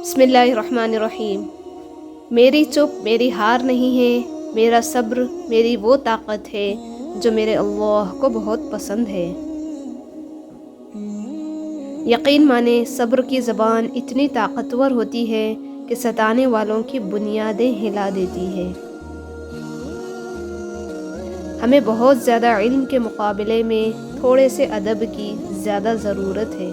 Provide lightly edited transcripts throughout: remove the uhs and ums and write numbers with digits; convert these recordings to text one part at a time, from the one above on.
بسم اللہ الرحمن الرحیم۔ میری چپ میری ہار نہیں ہے، میرا صبر میری وہ طاقت ہے جو میرے اللہ کو بہت پسند ہے۔ یقین مانے صبر کی زبان اتنی طاقتور ہوتی ہے کہ ستانے والوں کی بنیادیں ہلا دیتی ہے۔ ہمیں بہت زیادہ علم کے مقابلے میں تھوڑے سے ادب کی زیادہ ضرورت ہے۔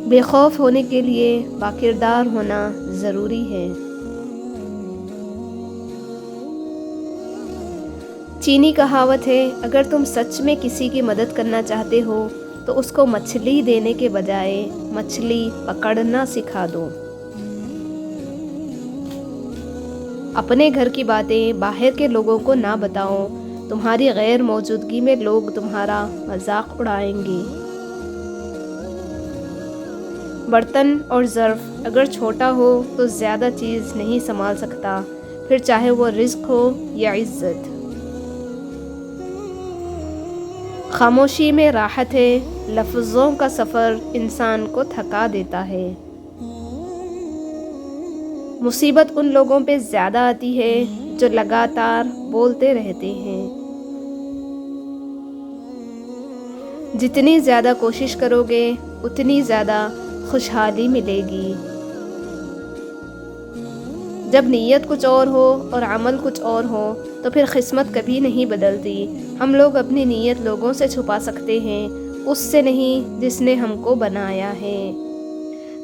بے خوف ہونے کے لیے باکردار ہونا ضروری ہے۔ چینی کہاوت ہے، اگر تم سچ میں کسی کی مدد کرنا چاہتے ہو تو اس کو مچھلی دینے کے بجائے مچھلی پکڑنا سکھا دو۔ اپنے گھر کی باتیں باہر کے لوگوں کو نہ بتاؤ، تمہاری غیر موجودگی میں لوگ تمہارا مذاق اڑائیں گے۔ برتن اور ظرف اگر چھوٹا ہو تو زیادہ چیز نہیں سنبھال سکتا، پھر چاہے وہ رزق ہو یا عزت۔ خاموشی میں راحت ہے، لفظوں کا سفر انسان کو تھکا دیتا ہے۔ مصیبت ان لوگوں پہ زیادہ آتی ہے جو لگاتار بولتے رہتے ہیں۔ جتنی زیادہ کوشش کرو گے اتنی زیادہ خوشحالی ملے گی۔ جب نیت کچھ اور ہو اور عمل کچھ اور ہو تو پھر قسمت کبھی نہیں بدلتی۔ ہم لوگ اپنی نیت لوگوں سے چھپا سکتے ہیں، اس سے نہیں جس نے ہم کو بنایا ہے۔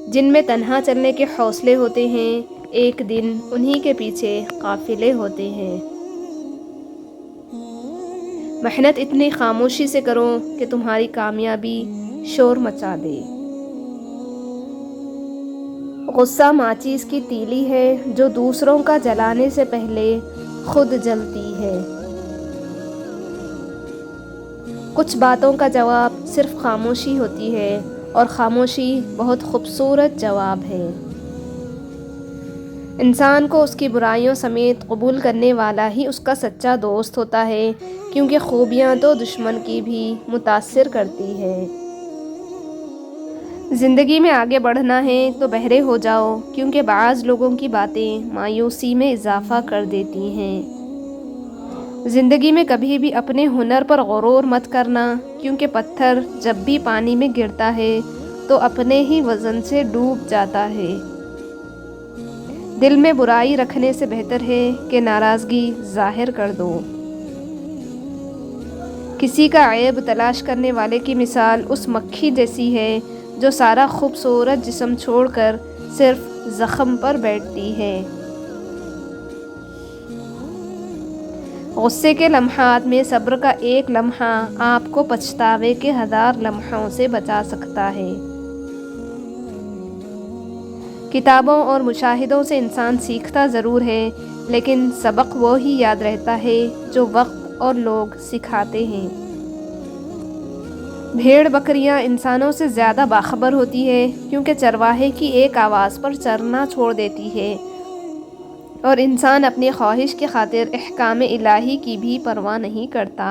جن میں تنہا چلنے کے حوصلے ہوتے ہیں، ایک دن انہی کے پیچھے قافلے ہوتے ہیں۔ محنت اتنی خاموشی سے کرو کہ تمہاری کامیابی شور مچا دے۔ غصہ ماچس کی تیلی ہے جو دوسروں کا جلانے سے پہلے خود جلتی ہے۔ کچھ باتوں کا جواب صرف خاموشی ہوتی ہے، اور خاموشی بہت خوبصورت جواب ہے۔ انسان کو اس کی برائیوں سمیت قبول کرنے والا ہی اس کا سچا دوست ہوتا ہے، کیونکہ خوبیاں تو دشمن کی بھی متاثر کرتی ہے۔ زندگی میں آگے بڑھنا ہے تو بہرے ہو جاؤ، کیونکہ بعض لوگوں کی باتیں مایوسی میں اضافہ کر دیتی ہیں۔ زندگی میں کبھی بھی اپنے ہنر پر غرور مت کرنا، کیونکہ پتھر جب بھی پانی میں گرتا ہے تو اپنے ہی وزن سے ڈوب جاتا ہے۔ دل میں برائی رکھنے سے بہتر ہے کہ ناراضگی ظاہر کر دو۔ کسی کا عیب تلاش کرنے والے کی مثال اس مکھی جیسی ہے جو سارا خوبصورت جسم چھوڑ کر صرف زخم پر بیٹھتی ہے۔ غصے کے لمحات میں صبر کا ایک لمحہ آپ کو پچھتاوے کے 1000 لمحوں سے بچا سکتا ہے۔ کتابوں اور مشاہدوں سے انسان سیکھتا ضرور ہے، لیکن سبق وہی یاد رہتا ہے جو وقت اور لوگ سکھاتے ہیں۔ بھیڑ بکریاں انسانوں سے زیادہ باخبر ہوتی ہے، کیونکہ چرواہے کی ایک آواز پر چرنا چھوڑ دیتی ہے، اور انسان اپنی خواہش کی خاطر احکام الہی کی بھی پرواہ نہیں کرتا۔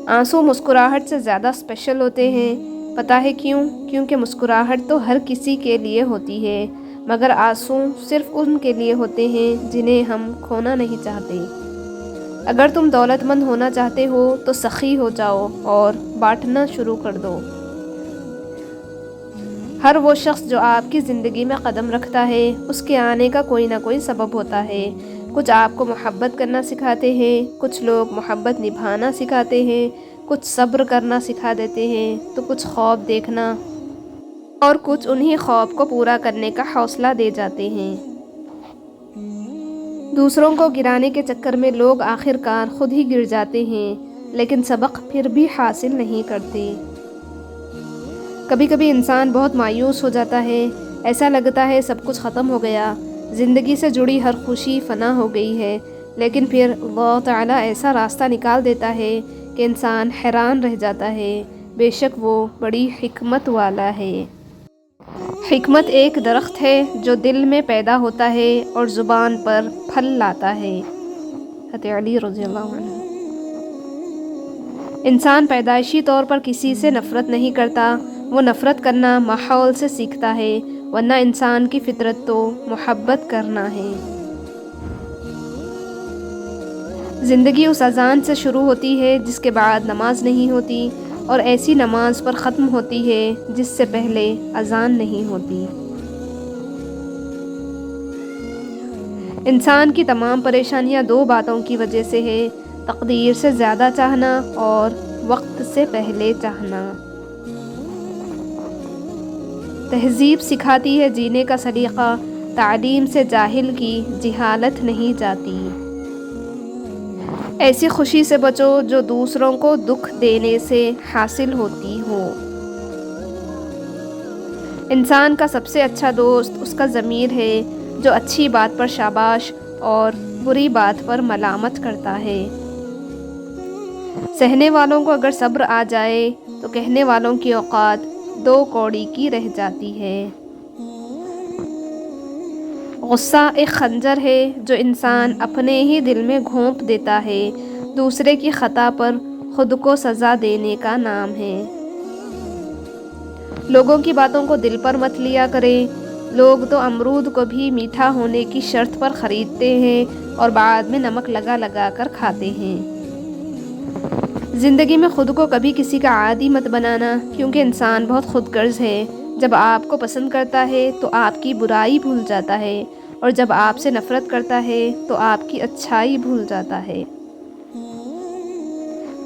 آنسو مسکراہٹ سے زیادہ اسپیشل ہوتے ہیں، پتہ ہے کیوں؟ کیونکہ مسکراہٹ تو ہر کسی کے لیے ہوتی ہے، مگر آنسو صرف ان کے لیے ہوتے ہیں جنہیں ہم کھونا نہیں چاہتے۔ اگر تم دولت مند ہونا چاہتے ہو تو سخی ہو جاؤ اور بانٹنا شروع کر دو۔ ہر وہ شخص جو آپ کی زندگی میں قدم رکھتا ہے، اس کے آنے کا کوئی نہ کوئی سبب ہوتا ہے۔ کچھ آپ کو محبت کرنا سکھاتے ہیں، کچھ لوگ محبت نبھانا سکھاتے ہیں، کچھ صبر کرنا سکھا دیتے ہیں، تو کچھ خواب دیکھنا، اور کچھ انہی خواب کو پورا کرنے کا حوصلہ دے جاتے ہیں۔ دوسروں کو گرانے کے چکر میں لوگ آخر کار خود ہی گر جاتے ہیں، لیکن سبق پھر بھی حاصل نہیں کرتے۔ کبھی کبھی انسان بہت مایوس ہو جاتا ہے، ایسا لگتا ہے سب کچھ ختم ہو گیا، زندگی سے جڑی ہر خوشی فنا ہو گئی ہے، لیکن پھر اللہ تعالیٰ ایسا راستہ نکال دیتا ہے کہ انسان حیران رہ جاتا ہے، بے شک وہ بڑی حکمت والا ہے۔ حکمت ایک درخت ہے جو دل میں پیدا ہوتا ہے اور زبان پر پھل لاتا ہے۔ حضرت علی رضی اللہ عنہ۔ انسان پیدائشی طور پر کسی سے نفرت نہیں کرتا، وہ نفرت کرنا ماحول سے سیکھتا ہے، ورنہ انسان کی فطرت تو محبت کرنا ہے۔ زندگی اس اذان سے شروع ہوتی ہے جس کے بعد نماز نہیں ہوتی، اور ایسی نماز پر ختم ہوتی ہے جس سے پہلے اذان نہیں ہوتی۔ انسان کی تمام پریشانیاں دو باتوں کی وجہ سے ہے: تقدیر سے زیادہ چاہنا اور وقت سے پہلے چاہنا۔ تہذیب سکھاتی ہے جینے کا سلیقہ، تعلیم سے جاہل کی جہالت نہیں جاتی۔ ایسی خوشی سے بچو جو دوسروں کو دکھ دینے سے حاصل ہوتی ہو۔ انسان کا سب سے اچھا دوست اس کا ضمیر ہے، جو اچھی بات پر شاباش اور بری بات پر ملامت کرتا ہے۔ سہنے والوں کو اگر صبر آ جائے تو کہنے والوں کی اوقات 2 کوڑی کی رہ جاتی ہے۔ غصہ ایک خنجر ہے جو انسان اپنے ہی دل میں گھونپ دیتا ہے، دوسرے کی خطا پر خود کو سزا دینے کا نام ہے۔ لوگوں کی باتوں کو دل پر مت لیا کریں، لوگ تو امرود کو بھی میٹھا ہونے کی شرط پر خریدتے ہیں اور بعد میں نمک لگا لگا کر کھاتے ہیں۔ زندگی میں خود کو کبھی کسی کا عادی مت بنانا، کیونکہ انسان بہت خود غرض ہے۔ جب آپ کو پسند کرتا ہے تو آپ کی برائی بھول جاتا ہے، اور جب آپ سے نفرت کرتا ہے تو آپ کی اچھائی بھول جاتا ہے۔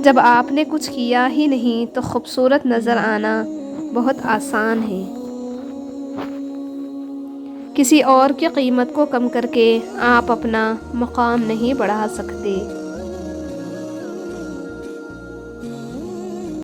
جب آپ نے کچھ کیا ہی نہیں تو خوبصورت نظر آنا بہت آسان ہے۔ کسی اور کی قیمت کو کم کر کے آپ اپنا مقام نہیں بڑھا سکتے۔